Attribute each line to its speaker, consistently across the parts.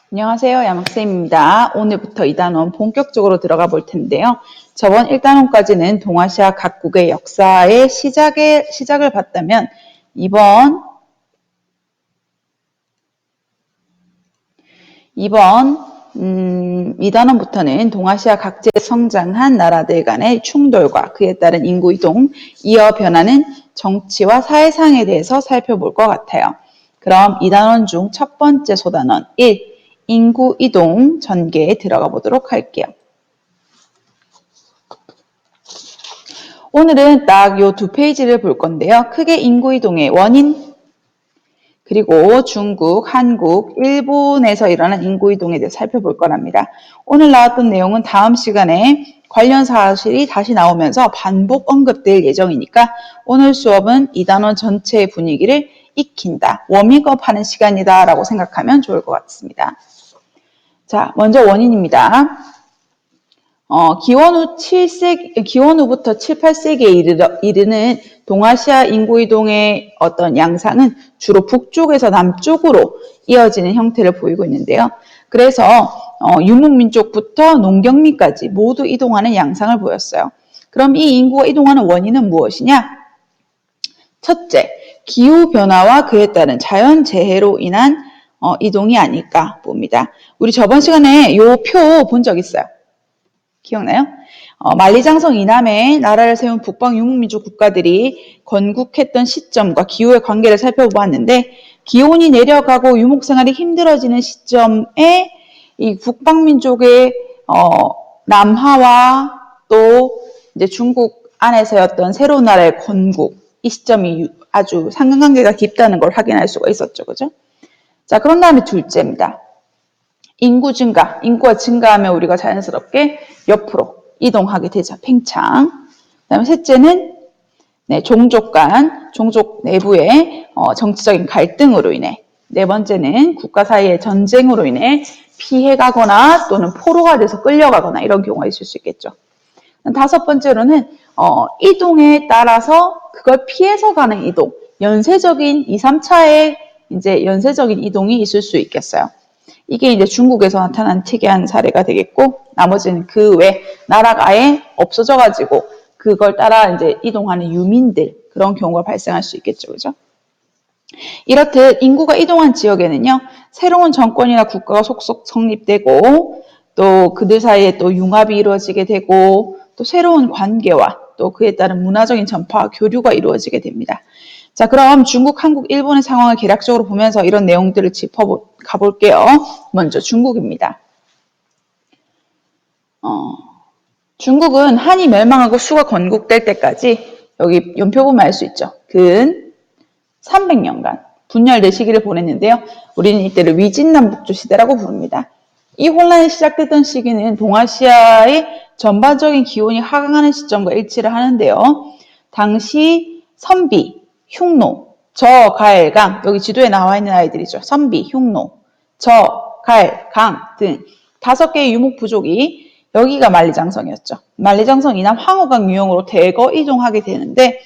Speaker 1: 안녕하세요. 양학쌤입니다. 오늘부터 2단원 본격적으로 들어가 볼 텐데요. 저번 1단원까지는 동아시아 각국의 역사의 시작을 봤다면 이번 2단원부터는 동아시아 각지에 성장한 나라들 간의 충돌과 그에 따른 인구 이동, 이어 변하는 정치와 사회상에 대해서 살펴볼 것 같아요. 그럼 2단원 중 첫 번째 소단원 1. 인구 이동 전개에 들어가 보도록 할게요. 오늘은 딱 요 두 페이지를 볼 건데요. 크게 인구 이동의 원인, 그리고 중국, 한국, 일본에서 일어난 인구 이동에 대해 살펴볼 거랍니다. 오늘 나왔던 내용은 다음 시간에 관련 사실이 다시 나오면서 반복 언급될 예정이니까 오늘 수업은 2단원 전체의 분위기를 익힌다, 워밍업 하는 시간이다 라고 생각하면 좋을 것 같습니다. 자, 먼저 원인입니다. 기원 후부터 7, 8세기에 이르는 동아시아 인구이동의 어떤 양상은 주로 북쪽에서 남쪽으로 이어지는 형태를 보이고 있는데요. 그래서 유목민족부터 농경민까지 모두 이동하는 양상을 보였어요. 그럼 이 인구가 이동하는 원인은 무엇이냐? 첫째, 기후변화와 그에 따른 자연재해로 인한 이동이 아닐까 봅니다. 우리 저번 시간에 이 표 본 적 있어요. 기억나요? 만리장성 이남에 나라를 세운 북방 유목민족 국가들이 건국했던 시점과 기후의 관계를 살펴보았는데 기온이 내려가고 유목생활이 힘들어지는 시점에 이 북방민족의 남하와 또 이제 중국 안에서였던 새로운 나라의 건국, 이 시점이 아주 상관관계가 깊다는 걸 확인할 수가 있었죠. 그죠? 자, 그런 다음에 둘째입니다. 인구 증가, 인구가 증가하면 우리가 자연스럽게 옆으로 이동하게 되죠. 팽창. 그다음에 셋째는 종족 내부의 정치적인 갈등으로 인해. 네 번째는 국가 사이의 전쟁으로 인해 피해가거나 또는 포로가 돼서 끌려가거나 이런 경우가 있을 수 있겠죠. 다섯 번째로는 이동에 따라서 그걸 피해서 가는 이동, 연쇄적인 2, 3차의 이제 연쇄적인 이동이 있을 수 있겠어요. 이게 이제 중국에서 나타난 특이한 사례가 되겠고, 나머지는 그 외 나라가 아예 없어져가지고 그걸 따라 이제 이동하는 유민들, 그런 경우가 발생할 수 있겠죠, 그죠? 이렇듯 인구가 이동한 지역에는요, 새로운 정권이나 국가가 속속 성립되고, 또 그들 사이에 또 융합이 이루어지게 되고, 또 새로운 관계와 또 그에 따른 문화적인 전파와 교류가 이루어지게 됩니다. 자, 그럼 중국, 한국, 일본의 상황을 개략적으로 보면서 이런 내용들을 짚어볼게요. 먼저 중국입니다. 중국은 한이 멸망하고 수가 건국될 때까지 여기 연표 보면 알 수 있죠. 근 300년간 분열된 시기를 보냈는데요. 우리는 이때를 위진남북조 시대라고 부릅니다. 이 혼란이 시작됐던 시기는 동아시아의 전반적인 기온이 하강하는 시점과 일치를 하는데요. 당시 선비, 흉노, 저, 갈, 강, 여기 지도에 나와 있는 아이들이죠. 선비, 흉노, 저, 갈, 강 등 5개의 유목부족이 여기가 만리장성이었죠. 만리장성 이남 황허강 유역으로 대거 이동하게 되는데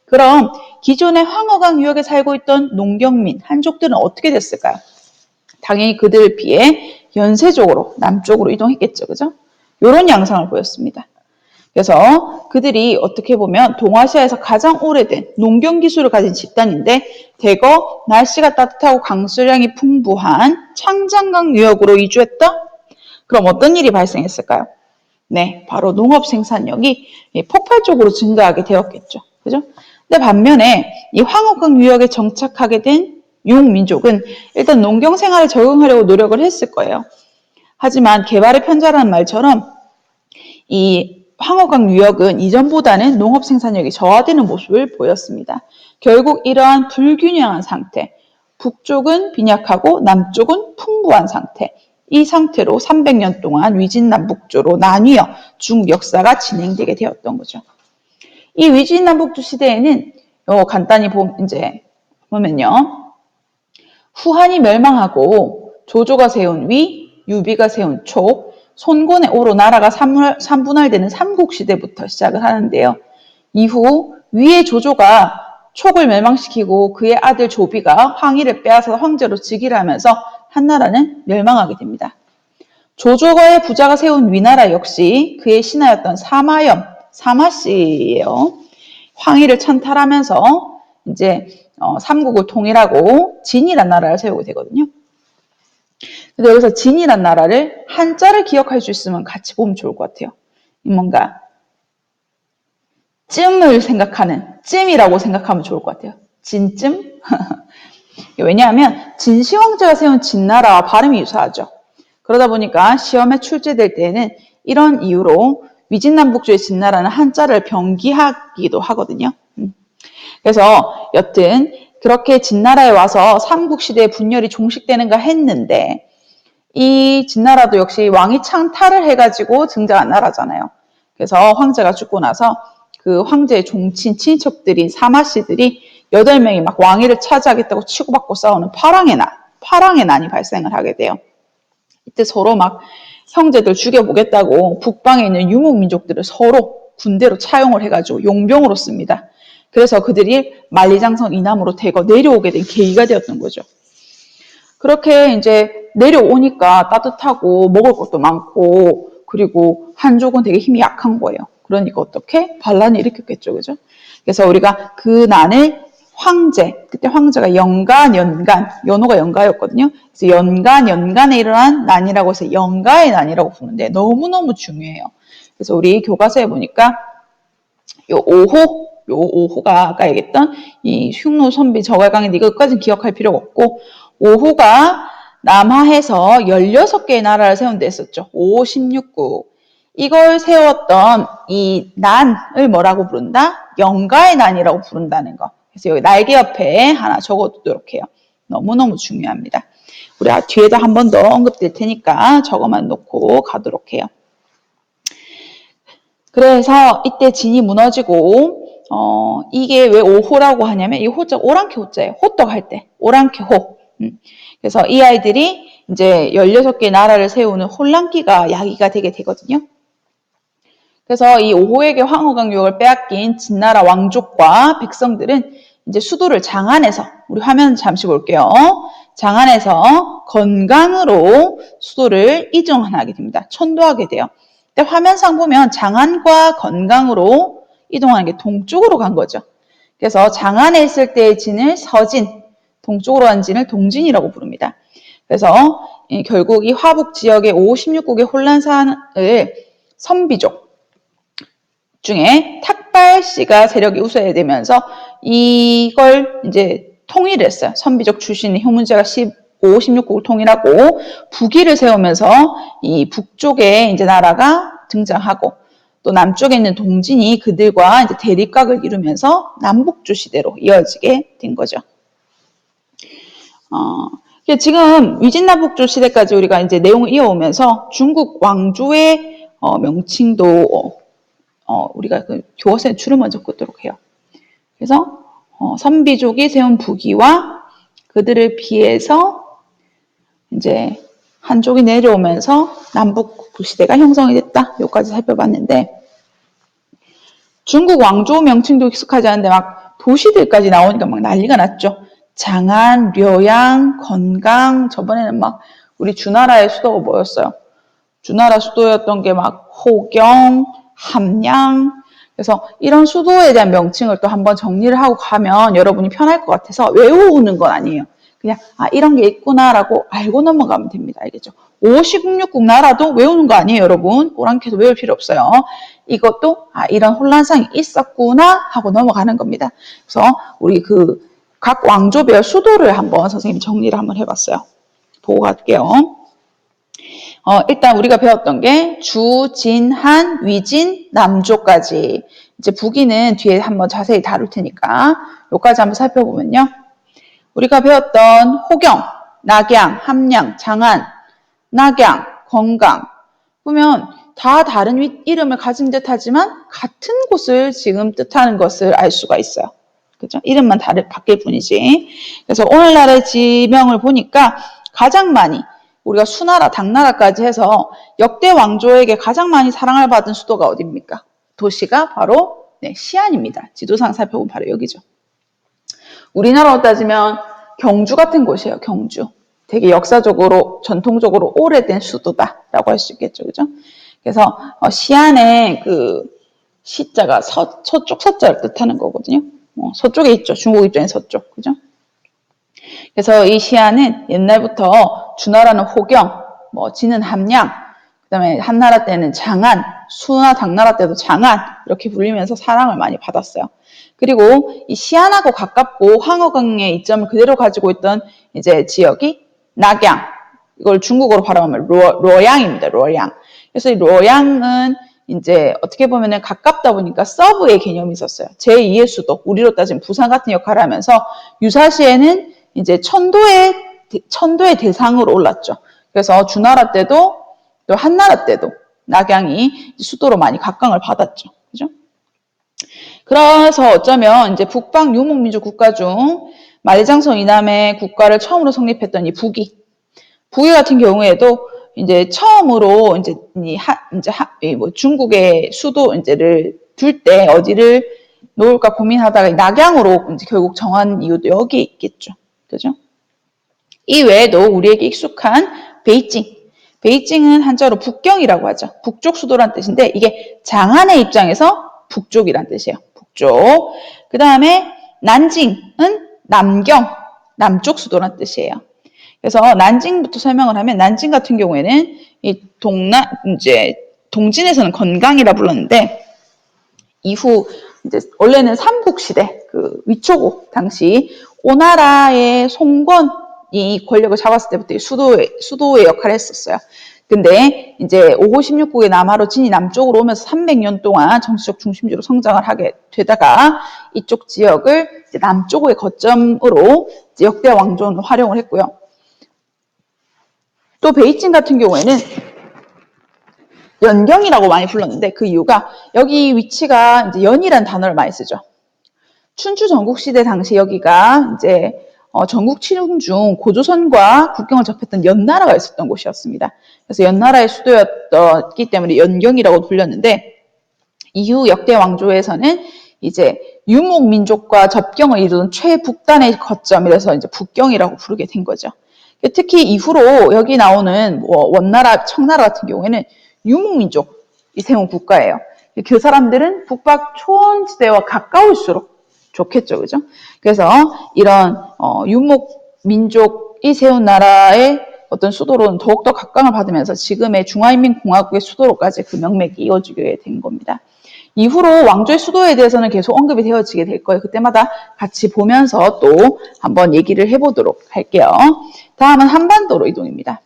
Speaker 1: 그럼 기존의 황허강 유역에 살고 있던 농경민, 한족들은 어떻게 됐을까요? 당연히 그들을 피해 연쇄적으로 남쪽으로 이동했겠죠. 그죠? 이런 양상을 보였습니다. 그래서 그들이 어떻게 보면 동아시아에서 가장 오래된 농경 기술을 가진 집단인데 대거 날씨가 따뜻하고 강수량이 풍부한 창장강 유역으로 이주했다? 그럼 어떤 일이 발생했을까요? 네, 바로 농업 생산력이 폭발적으로 증가하게 되었겠죠. 그죠? 근데 반면에 이 황허강 유역에 정착하게 된 유목민족은 일단 농경 생활에 적응하려고 노력을 했을 거예요. 하지만 개발의 편자라는 말처럼 이 황허강 유역은 이전보다는 농업 생산력이 저하되는 모습을 보였습니다. 결국 이러한 불균형한 상태, 북쪽은 빈약하고 남쪽은 풍부한 상태, 이 상태로 300년 동안 위진남북조로 나뉘어 중국 역사가 진행되게 되었던 거죠. 이 위진남북조 시대에는 간단히 보면요. 후한이 멸망하고 조조가 세운 위, 유비가 세운 촉, 손곤의 오로 나라가 3분할되는 삼국시대부터 시작을 하는데요. 이후 위의 조조가 촉을 멸망시키고 그의 아들 조비가 황위를 빼앗아 황제로 즉위를 하면서 한나라는 멸망하게 됩니다. 조조의 부자가 세운 위나라 역시 그의 신하였던 사마씨예요. 황희를 찬탈하면서 이제 삼국을 통일하고 진이란 나라를 세우게 되거든요. 근데 여기서 진이란 나라를 한자를 기억할 수 있으면 같이 보면 좋을 것 같아요. 뭔가 찜을 생각하는 찜이라고 생각하면 좋을 것 같아요. 진찜? 왜냐하면 진시황제가 세운 진나라와 발음이 유사하죠. 그러다 보니까 시험에 출제될 때에는 이런 이유로 위진남북조의 진나라는 한자를 병기하기도 하거든요. 그래서 여튼 그렇게 진나라에 와서 삼국시대의 분열이 종식되는가 했는데 이 진나라도 역시 왕이 창탈을 해가지고 등장한 나라잖아요. 그래서 황제가 죽고 나서 그 황제의 종친 친척들인 사마씨들이 8명이 막 왕위를 차지하겠다고 치고받고 싸우는 파랑의 난이 발생을 하게 돼요. 이때 서로 막 형제들 죽여보겠다고 북방에 있는 유목민족들을 서로 군대로 차용을 해가지고 용병으로 씁니다. 그래서 그들이 만리장성 이남으로 대거 내려오게 된 계기가 되었던 거죠. 그렇게 이제 내려오니까 따뜻하고 먹을 것도 많고 그리고 한족은 되게 힘이 약한 거예요. 그러니까 어떻게? 반란을 일으켰겠죠. 그죠? 그래서 우리가 그 난을 그때 황제가 연호가 연가였거든요. 그래서 연간에 일어난 난이라고 해서 연가의 난이라고 부르는데 너무너무 중요해요. 그래서 우리 교과서에 보니까 요 5호가 아까 얘기했던 이 흉노, 선비, 저갈강인데 이것까지는 기억할 필요가 없고 5호가 남하에서 16개의 나라를 세운 데 있었죠. 5, 16국. 이걸 세웠던 이 난을 뭐라고 부른다? 영가의 난이라고 부른다는 거. 그래서 여기 날개 옆에 하나 적어두도록 해요. 너무너무 중요합니다. 우리 뒤에도 한 번 더 언급될 테니까 저거만 놓고 가도록 해요. 그래서 이때 진이 무너지고 이게 왜 5호라고 하냐면 이 호자 오랑캐 호자예요. 호떡할 때 오랑캐 호. 그래서 이 아이들이 이제 16개 나라를 세우는 혼란기가 야기가 되게 되거든요. 그래서 이 5호에게 황허강유역을 빼앗긴 진나라 왕족과 백성들은 이제 수도를 장안에서 우리 화면 잠시 볼게요. 장안에서 건강으로 수도를 이전하게 됩니다. 천도하게 돼요. 근데 화면상 보면 장안과 건강으로 이동하는 게 동쪽으로 간 거죠. 그래서 장안에 있을 때의 진을 서진, 동쪽으로 간 진을 동진이라고 부릅니다. 그래서 결국 이 화북 지역의 5, 16국의 혼란상을 선비족 중에 탁발씨가 세력이 우세되면서 이걸 이제 통일을 했어요. 선비족 출신의 효문제가 15, 16국을 통일하고 북위를 세우면서 이 북쪽에 이제 나라가 등장하고 또 남쪽에 있는 동진이 그들과 이제 대립각을 이루면서 남북조 시대로 이어지게 된 거죠. 지금 위진남북조 시대까지 우리가 이제 내용을 이어오면서 중국 왕조의 명칭도 우리가 그 교과서에 줄을 먼저 긋도록 해요. 그래서 선비족이 세운 북위와 그들을 피해서 이제 한족이 내려오면서 남북 시대가 형성이 됐다. 여기까지 살펴봤는데 중국 왕조 명칭도 익숙하지 않은데 막 도시들까지 나오니까 막 난리가 났죠. 장안, 려양, 건강, 저번에는 막 우리 주나라의 수도가 뭐였어요? 주나라 수도였던 게 막 호경, 함양. 그래서 이런 수도에 대한 명칭을 또 한번 정리를 하고 가면 여러분이 편할 것 같아서 외우는 건 아니에요. 그냥 이런 게 있구나라고 알고 넘어가면 됩니다. 알겠죠? 5, 16국 나라도 외우는 거 아니에요, 여러분. 오랑캐도 외울 필요 없어요. 이것도 이런 혼란상이 있었구나 하고 넘어가는 겁니다. 그래서 우리 그 각 왕조별 수도를 한번 선생님이 정리를 한번 해봤어요. 보고 갈게요. 일단 우리가 배웠던 게 주, 진, 한, 위진, 남조까지. 이제 북위는 뒤에 한번 자세히 다룰 테니까 여기까지 한번 살펴보면요. 우리가 배웠던 호경, 낙양, 함양, 장안, 낙양, 건강 보면 다 다른 이름을 가진 듯 하지만 같은 곳을 지금 뜻하는 것을 알 수가 있어요. 그죠? 이름만 바뀔 뿐이지. 그래서 오늘날의 지명을 보니까 가장 많이 우리가 수나라, 당나라까지 해서 역대 왕조에게 가장 많이 사랑을 받은 수도가 어디입니까? 도시가 바로 시안입니다. 지도상 살펴보면 바로 여기죠. 우리나라로 따지면 경주 같은 곳이에요. 경주. 되게 역사적으로 전통적으로 오래된 수도다라고 할 수 있겠죠, 그죠? 그래서 시안의 그 시자가 서쪽 서자를 뜻하는 거거든요. 서쪽에 있죠. 중국 입장에 서쪽, 그죠? 그래서 이 시안은 옛날부터 주나라는 호경, 진은 함량, 그다음에 한나라 때는 장안, 수나 당나라 때도 장안 이렇게 불리면서 사랑을 많이 받았어요. 그리고 이 시안하고 가깝고 황허강의 이점을 그대로 가지고 있던 이제 지역이 낙양, 이걸 중국어로 발음하면 로양입니다. 로양. 그래서 이 로양은 이제 어떻게 보면은 가깝다 보니까 서브의 개념이 있었어요. 제2의 수도, 우리로 따지면 부산 같은 역할을 하면서 유사시에는 이제 천도의 대상으로 올랐죠. 그래서 주나라 때도 또 한나라 때도 낙양이 수도로 많이 각광을 받았죠. 그죠? 그래서 어쩌면 이제 북방 유목민족 국가 중 만리장성 이남의 국가를 처음으로 성립했던 이 북이 같은 경우에도 이제 처음으로 이제 중국의 수도 이제를 둘 때 어디를 놓을까 고민하다가 낙양으로 이제 결국 정한 이유도 여기 있겠죠. 그죠? 이 외에도 우리에게 익숙한 베이징. 베이징은 한자로 북경이라고 하죠. 북쪽 수도란 뜻인데 이게 장안의 입장에서 북쪽이란 뜻이에요. 북쪽. 그 다음에 난징은 남경, 남쪽 수도란 뜻이에요. 그래서 난징부터 설명을 하면 난징 같은 경우에는 이 동진에서는 건강이라 불렀는데 이후 이제 원래는 삼국시대 그 위초고 당시 오나라의 송건이 권력을 잡았을 때부터 수도의 역할을 했었어요. 근데 이제 5호 16국의 남하로 진이 남쪽으로 오면서 300년 동안 정치적 중심지로 성장을 하게 되다가 이쪽 지역을 이제 남쪽의 거점으로 이제 역대 왕조는 활용을 했고요. 또 베이징 같은 경우에는 연경이라고 많이 불렀는데 그 이유가 여기 위치가 이제 연이라는 단어를 많이 쓰죠. 춘추 전국시대 당시 여기가 이제 전국 치릉 중 고조선과 국경을 접했던 연나라가 있었던 곳이었습니다. 그래서 연나라의 수도였기 때문에 연경이라고 불렸는데 이후 역대 왕조에서는 이제 유목민족과 접경을 이루는 최북단의 거점이라서 이제 북경이라고 부르게 된 거죠. 특히 이후로 여기 나오는 원나라, 청나라 같은 경우에는 유목민족이 세운 국가예요. 그 사람들은 북박 초원지대와 가까울수록 좋겠죠, 그죠? 그래서 이런 유목민족이 세운 나라의 어떤 수도로는 더욱더 각광을 받으면서 지금의 중화인민공화국의 수도로까지 그 명맥이 이어지게 된 겁니다. 이후로 왕조의 수도에 대해서는 계속 언급이 되어지게 될 거예요. 그때마다 같이 보면서 또 한번 얘기를 해보도록 할게요. 다음은 한반도로 이동입니다.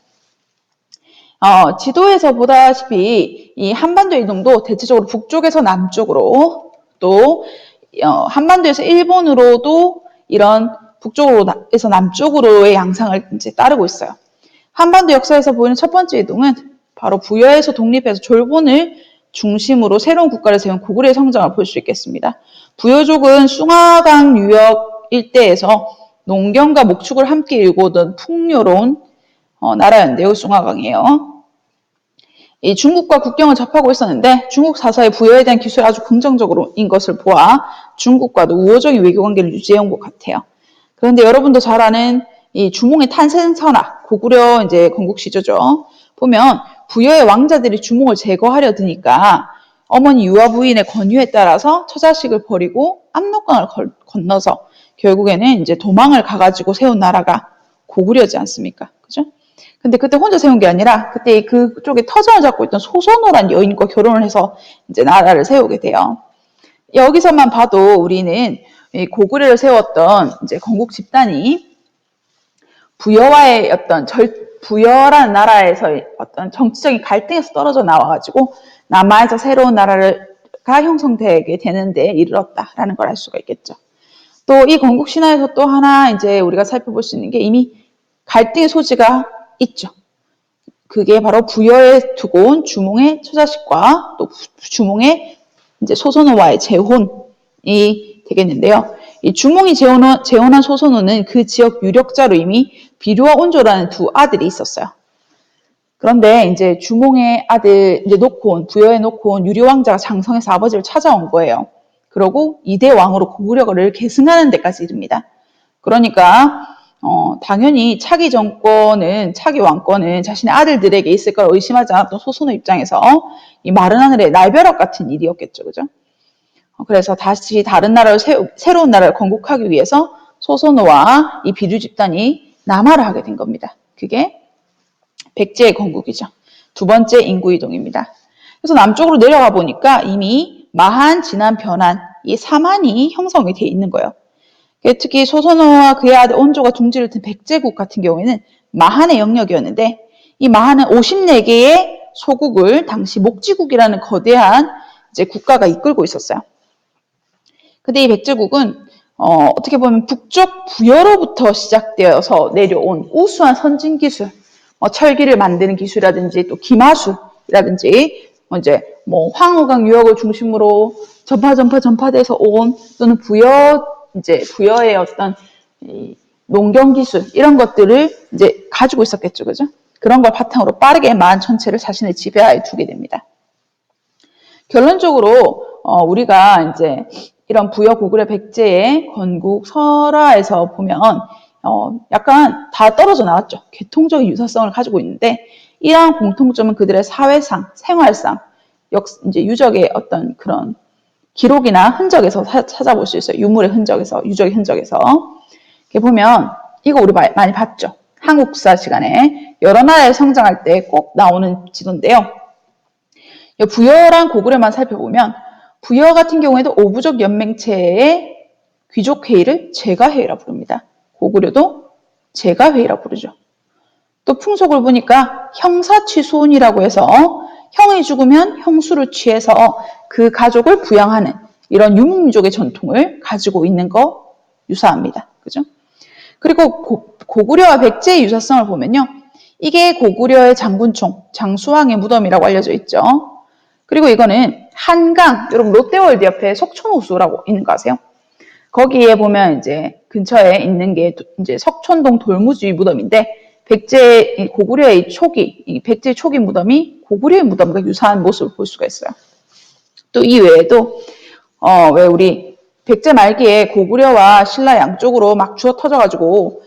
Speaker 1: 지도에서 보다시피 이 한반도 이동도 대체적으로 북쪽에서 남쪽으로 또 한반도에서 일본으로도 이런 북쪽으로에서 남쪽으로의 양상을 이제 따르고 있어요. 한반도 역사에서 보이는 첫 번째 이동은 바로 부여에서 독립해서 졸본을 중심으로 새로운 국가를 세운 고구려의 성장을 볼 수 있겠습니다. 부여족은 숭화강 유역 일대에서 농경과 목축을 함께 일구던 풍요로운 나라였는데요. 숭화강이에요. 이 중국과 국경을 접하고 있었는데 중국 사사의 부여에 대한 기술이 아주 긍정적으로인 것을 보아 중국과도 우호적인 외교관계를 유지해온 것 같아요. 그런데 여러분도 잘 아는 이 주몽의 탄생선화, 고구려 이제 건국 시조죠. 보면 부여의 왕자들이 주몽을 제거하려 드니까 어머니 유아 부인의 권유에 따라서 처자식을 버리고 압록강을 건너서 결국에는 이제 도망을 가가지고 세운 나라가 고구려지 않습니까? 그죠? 근데 그때 혼자 세운 게 아니라 그때 그쪽에 터전을 잡고 있던 소선호란 여인과 결혼을 해서 이제 나라를 세우게 돼요. 여기서만 봐도 우리는 고구려를 세웠던 이제 건국 집단이 부여와의 부여라는 나라에서의 어떤 정치적인 갈등에서 떨어져 나와가지고 남아에서 새로운 나라가 형성되게 되는데 이르렀다라는 걸 알 수가 있겠죠. 또 이 건국 신화에서 또 하나 이제 우리가 살펴볼 수 있는 게 이미 갈등의 소지가 있죠. 그게 바로 부여에 두고 온 주몽의 처자식과 또 주몽의 이제 소선호와의 재혼이 되겠는데요. 이 주몽이 재혼한 소선호는 그 지역 유력자로 이미 비류와 온조라는 두 아들이 있었어요. 그런데 이제 주몽의 아들 이제 부여에 놓고 온 유리왕자가 장성해서 아버지를 찾아온 거예요. 그러고 2대 왕으로 고구려를 계승하는 데까지 이릅니다. 그러니까 당연히 차기 왕권은 자신의 아들들에게 있을 걸 의심하지 않았던 소선호 입장에서 이 마른 하늘의 날벼락 같은 일이었겠죠. 그죠? 그래서 다시 새로운 나라를 건국하기 위해서 소선호와 이 비류 집단이 남하를 하게 된 겁니다. 그게 백제의 건국이죠. 두 번째 인구 이동입니다. 그래서 남쪽으로 내려가 보니까 이미 마한, 진안, 변한 이 3한이 형성이 돼 있는 거예요. 특히 소선호와 그의 아들 온조가 둥지를 튼 백제국 같은 경우에는 마한의 영역이었는데 이 마한은 54개의 소국을 당시 목지국이라는 거대한 이제 국가가 이끌고 있었어요. 근데 이 백제국은 어떻게 보면 북쪽 부여로부터 시작되어서 내려온 우수한 선진 기술, 철기를 만드는 기술이라든지 또 기마술이라든지 이제 황후강 유역을 중심으로 전파돼서 온 또는 부여의 어떤 농경 기술 이런 것들을 이제 가지고 있었겠죠, 그죠? 그런 걸 바탕으로 빠르게 마한 전체를 자신의 지배하에 두게 됩니다. 결론적으로 우리가 이제 이런 부여 고구려 백제의 건국 설화에서 보면 약간 다 떨어져 나왔죠. 계통적인 유사성을 가지고 있는데 이러한 공통점은 그들의 사회상, 생활상, 이제 유적의 어떤 그런 기록이나 흔적에서 찾아볼 수 있어요. 유물의 흔적에서, 유적의 흔적에서. 이렇게 보면 이거 우리 많이 봤죠. 한국사 시간에 여러 나라에 성장할 때 꼭 나오는 지도인데요. 부여랑 고구려만 살펴보면 부여 같은 경우에도 오부족 연맹체의 귀족회의를 제가회의라 부릅니다. 고구려도 제가회의라 부르죠. 또 풍속을 보니까 형사취손이라고 해서 형이 죽으면 형수를 취해서 그 가족을 부양하는 이런 유목민족의 전통을 가지고 있는 거 유사합니다. 그죠? 그리고 고구려와 백제의 유사성을 보면요. 이게 고구려의 장군총, 장수왕의 무덤이라고 알려져 있죠. 그리고 이거는 한강, 여러분 롯데월드 옆에 석촌호수라고 있는 거 아세요? 거기에 보면 이제 근처에 있는 게 이제 석촌동 돌무주의 무덤인데 고구려의 백제의 초기 무덤이 고구려의 무덤과 유사한 모습을 볼 수가 있어요. 또 이 외에도 왜 우리 백제 말기에 고구려와 신라 양쪽으로 막 주워 터져가지고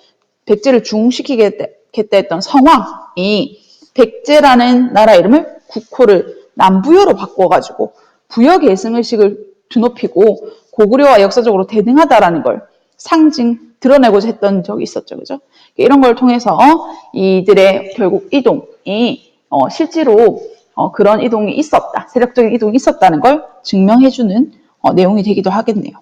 Speaker 1: 백제를 중흥시키겠다 했던 성왕이 백제라는 나라 이름을 국호를 남부여로 바꿔가지고 부여 계승의식을 드높이고 고구려와 역사적으로 대등하다라는 걸 드러내고자 했던 적이 있었죠. 그죠? 이런 걸 통해서 이들의 결국 이동이 실제로 그런 이동이 있었다. 세력적인 이동이 있었다는 걸 증명해주는 내용이 되기도 하겠네요.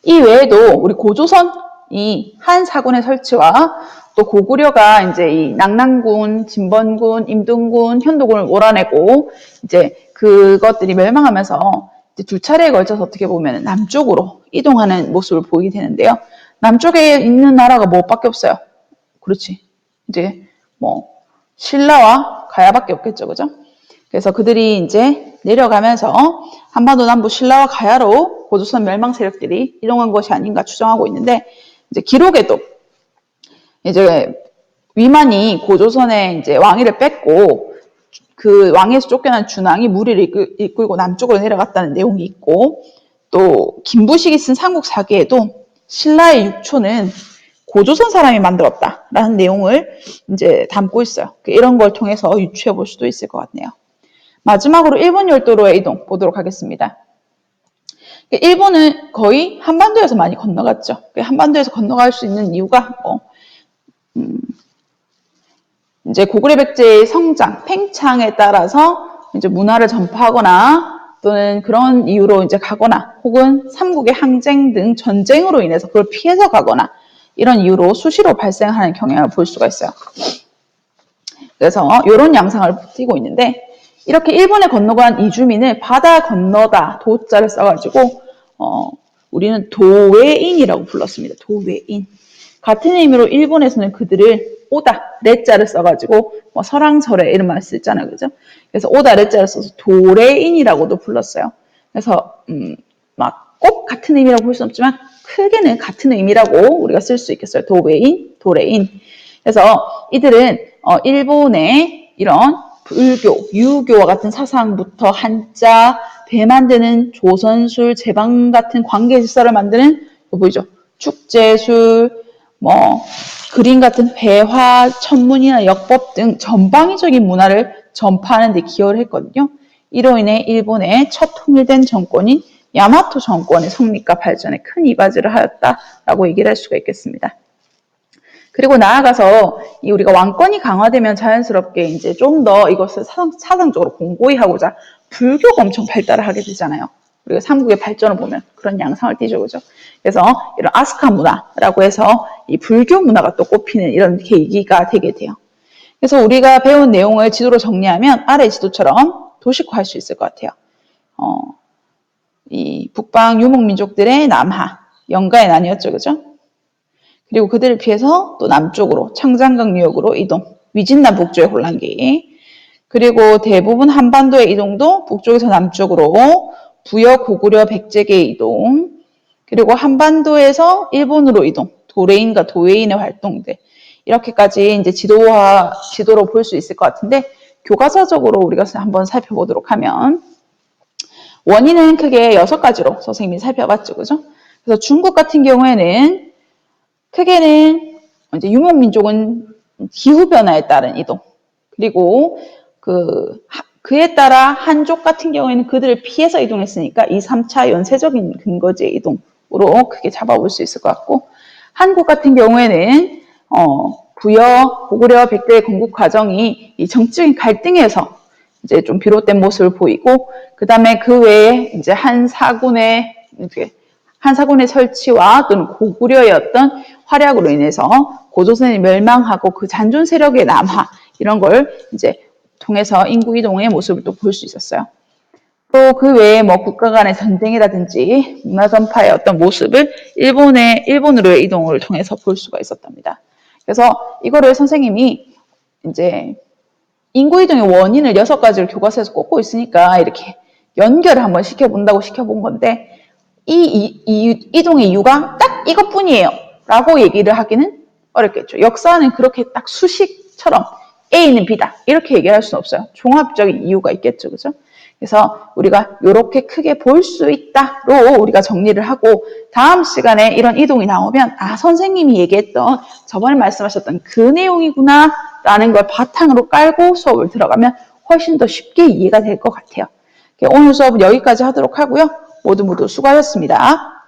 Speaker 1: 이 외에도 우리 고조선이 한 사군의 설치와 또 고구려가 이제 이 낙랑군, 진번군, 임등군, 현도군을 몰아내고 이제 그것들이 멸망하면서 이제 두 차례에 걸쳐서 어떻게 보면 남쪽으로 이동하는 모습을 보이게 되는데요. 남쪽에 있는 나라가 뭐밖에 없어요. 그렇지. 이제 신라와 가야밖에 없겠죠, 그죠? 그래서 그들이 이제 내려가면서 한반도 남부 신라와 가야로 고조선 멸망 세력들이 이동한 것이 아닌가 추정하고 있는데 이제 기록에도 이제 위만이 고조선의 이제 왕위를 뺏고 그 왕에서 쫓겨난 준왕이 무리를 이끌고 남쪽으로 내려갔다는 내용이 있고 또 김부식이 쓴 삼국사기에도 신라의 육초는 고조선 사람이 만들었다라는 내용을 이제 담고 있어요. 이런 걸 통해서 유추해 볼 수도 있을 것 같네요. 마지막으로 일본 열도로의 이동 보도록 하겠습니다. 일본은 거의 한반도에서 많이 건너갔죠. 한반도에서 건너갈 수 있는 이유가 이제 고구려 백제의 성장, 팽창에 따라서 이제 문화를 전파하거나 또는 그런 이유로 이제 가거나 혹은 삼국의 항쟁 등 전쟁으로 인해서 그걸 피해서 가거나 이런 이유로 수시로 발생하는 경향을 볼 수가 있어요. 그래서 이런 양상을 띠고 있는데 이렇게 일본에 건너간 이주민을 바다 건너다 도자를 써가지고 우리는 도외인이라고 불렀습니다. 도외인. 같은 의미로 일본에서는 그들을 오다, 레자를 써가지고 설왕설에 이런 말 쓰잖아요. 그죠? 그래서 오다, 레자를 써서 도래인이라고도 불렀어요. 그래서 막 꼭 같은 의미라고 볼 수는 없지만 크게는 같은 의미라고 우리가 쓸 수 있겠어요. 도외인, 도래인. 그래서 이들은 일본의 이런 불교, 유교와 같은 사상부터 한자, 배 만드는 조선술, 제방 같은 관계 질서를 만드는 보이죠? 축제술, 뭐 그림 같은 회화, 천문이나 역법 등 전방위적인 문화를 전파하는 데 기여를 했거든요. 이로 인해 일본의 첫 통일된 정권인 야마토 정권의 성립과 발전에 큰 이바지를 하였다라고 얘기를 할 수가 있겠습니다. 그리고 나아가서 우리가 왕권이 강화되면 자연스럽게 이제 좀 더 이것을 사상적으로 공고히 하고자 불교가 엄청 발달을 하게 되잖아요. 우리가 삼국의 발전을 보면 그런 양상을 띠죠, 그죠? 그래서 이런 아스카 문화라고 해서 이 불교 문화가 또 꼽히는 이런 계기가 되게 돼요. 그래서 우리가 배운 내용을 지도로 정리하면 아래 지도처럼 도식화할 수 있을 것 같아요. 이 북방 유목민족들의 남하, 영가에 나뉘었죠, 그죠? 그리고 그들을 피해서 또 남쪽으로 창장강 유역으로 이동, 위진남 북쪽의 혼란기. 그리고 대부분 한반도의 이동도 북쪽에서 남쪽으로 부여, 고구려, 백제계의 이동. 그리고 한반도에서 일본으로 이동, 도레인과 도웨인의 활동들. 이렇게까지 이제 지도로 볼 수 있을 것 같은데 교과서적으로 우리가 한번 살펴보도록 하면 원인은 크게 6가지로 선생님이 살펴봤죠, 그죠? 그래서 중국 같은 경우에는 크게는 이제 유목민족은 기후변화에 따른 이동, 그리고 그에 따라 한족 같은 경우에는 그들을 피해서 이동했으니까 2, 3차 연쇄적인 근거지의 이동으로 크게 잡아볼 수 있을 것 같고, 한국 같은 경우에는 부여, 고구려, 백제의 건국 과정이 이 정치적인 갈등에서 이제 좀 비롯된 모습을 보이고, 그 다음에 그 외에 이제 한사군의 설치와 또는 고구려의 어떤 활약으로 인해서 고조선이 멸망하고 그 잔존 세력의 남하 이런 걸 이제 통해서 인구 이동의 모습을 또 볼 수 있었어요. 또 그 외에 뭐 국가 간의 전쟁이라든지 문화 전파의 어떤 모습을 일본으로의 이동을 통해서 볼 수가 있었답니다. 그래서 이거를 선생님이 이제 인구 이동의 원인을 6가지를 교과서에서 꼽고 있으니까 이렇게 연결을 한번 시켜본다고 시켜본 건데, 이 이동의 이유가 딱 이것뿐이에요 라고 얘기를 하기는 어렵겠죠. 역사는 그렇게 딱 수식처럼 A는 B다 이렇게 얘기할 수는 없어요. 종합적인 이유가 있겠죠, 그죠? 그래서 우리가 이렇게 크게 볼 수 있다로 우리가 정리를 하고, 다음 시간에 이런 이동이 나오면 선생님이 얘기했던 저번에 말씀하셨던 그 내용이구나 라는 걸 바탕으로 깔고 수업을 들어가면 훨씬 더 쉽게 이해가 될 것 같아요. 오늘 수업은 여기까지 하도록 하고요. 모두 수고하셨습니다.